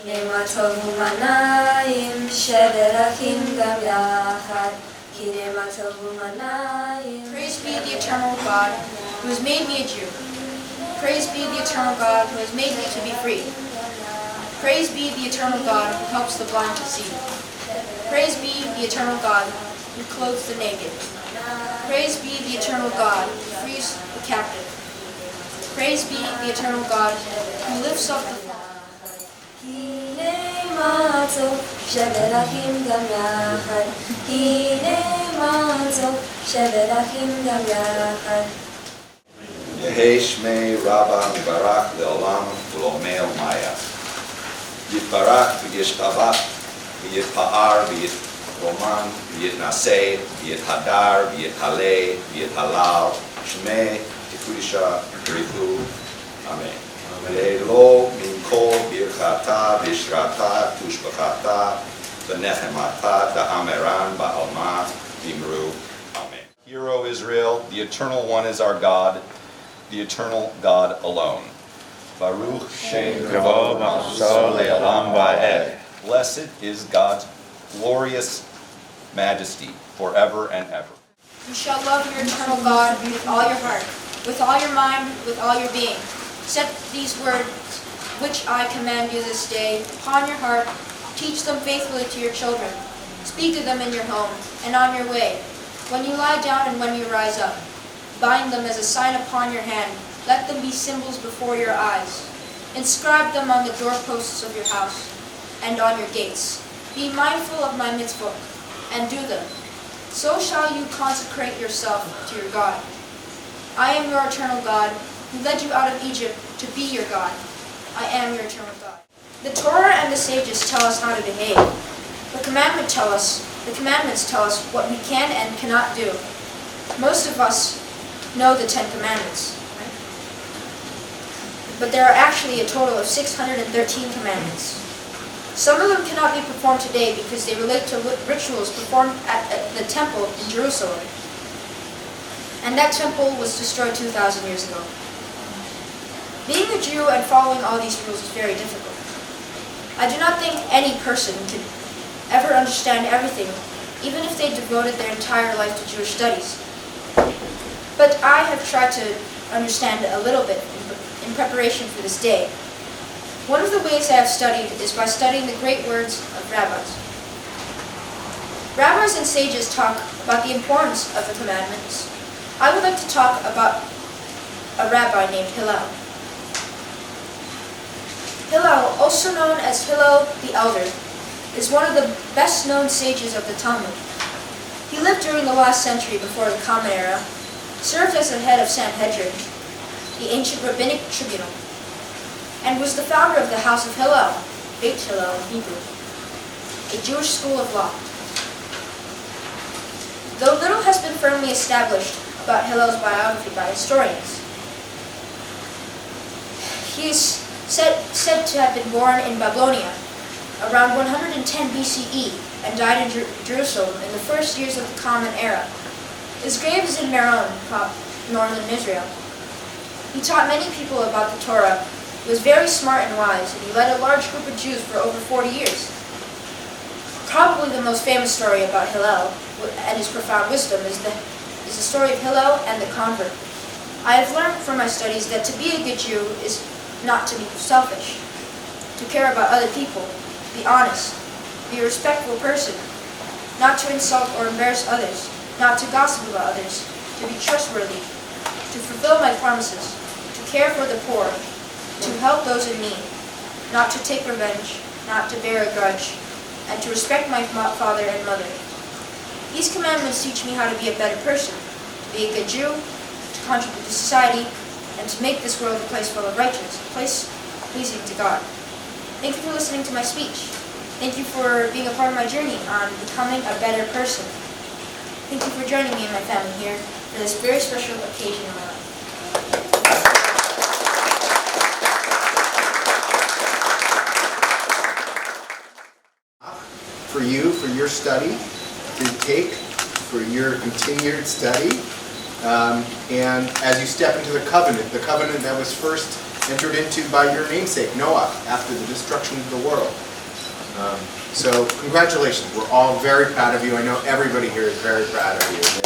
Praise be the eternal God who has made me a Jew. Praise be the eternal God who has made me to be free. Praise be the eternal God who helps the blind to see. Praise be the eternal God who clothes the naked. Praise be the eternal God who frees the captive. Praise be the eternal God who lifts up the fallen. Yehi Shmei Rabba Mibarach Le'olam V'Lomei Maya. Yitbarach v'yishtabach v'yitpa'ar v'yitroman v'yitnaseh v'yithadar v'yithaleh v'yithalal Shmei Tifudisha Rifu. Amen. Ve'lo minkol birchata v'shrata tushbachata v'nechemata da'ameran ba'alma v'imru. Amen. Hear, O Israel, the Eternal One is our God, the Eternal God alone. Baruch Shem Kavod Ma'aseh Le'olam Va'ed. Blessed is God's glorious majesty forever and ever. You shall love your eternal God with all your heart, with all your mind, with all your being. Set these words which I command you this day upon your heart. Teach them faithfully to your children. Speak of them in your home and on your way, when you lie down and when you rise up. Bind them as a sign upon your hand. Let them be symbols before your eyes. Inscribe them on the doorposts of your house and on your gates. Be mindful of my mitzvah and do them. So shall you consecrate yourself to your God. I am your eternal God, who led you out of Egypt to be your God. I am your eternal God. The Torah and the sages tell us how to behave. The commandments tell us what we can and cannot do. Most of us know the 10 Commandments, right? But there are actually a total of 613 commandments. Some of them cannot be performed today because they relate to rituals performed at the temple in Jerusalem. And that temple was destroyed 2,000 years ago. Being a Jew and following all these rules is very difficult. I do not think any person could ever understand everything, even if they devoted their entire life to Jewish studies. But I have tried to understand a little bit in preparation for this day. One of the ways I have studied is by studying the great words of rabbis. Rabbis and sages talk about the importance of the commandments. I would like to talk about a rabbi named Hillel. Hillel, also known as Hillel the Elder, is one of the best-known sages of the Talmud. He lived during the last century before the Common Era, served as the head of Sanhedrin, the ancient rabbinic tribunal, and was the founder of the House of Hillel, Beit Hillel in Hebrew, a Jewish school of law. Though little has been firmly established about Hillel's biography by historians, he is said to have been born in Babylonia around 110 BCE and died in Jerusalem in the first years of the Common Era. His grave is in Meron, northern Israel. He taught many people about the Torah. He was very smart and wise, and he led a large group of Jews for over 40 years. Probably the most famous story about Hillel and his profound wisdom is the story of Hillel and the convert. I have learned from my studies that to be a good Jew is not to be selfish, to care about other people, be honest, be a respectful person, not to insult or embarrass others, not to gossip about others, to be trustworthy, to fulfill my promises, to care for the poor, to help those in need, not to take revenge, not to bear a grudge, and to respect my father and mother. These commandments teach me how to be a better person, to be a good Jew, to contribute to society, and to make this world a place full of righteousness, a place pleasing to God. Thank you for listening to my speech. Thank you for being a part of my journey on becoming a better person. Thank you for joining me and my family here for this very special occasion in my life. For you, for your study, to take, for your continued study. And as you step into the covenant that was first entered into by your namesake, Noah, after the destruction of the world. So congratulations. We're all very proud of you. I know everybody here is very proud of you.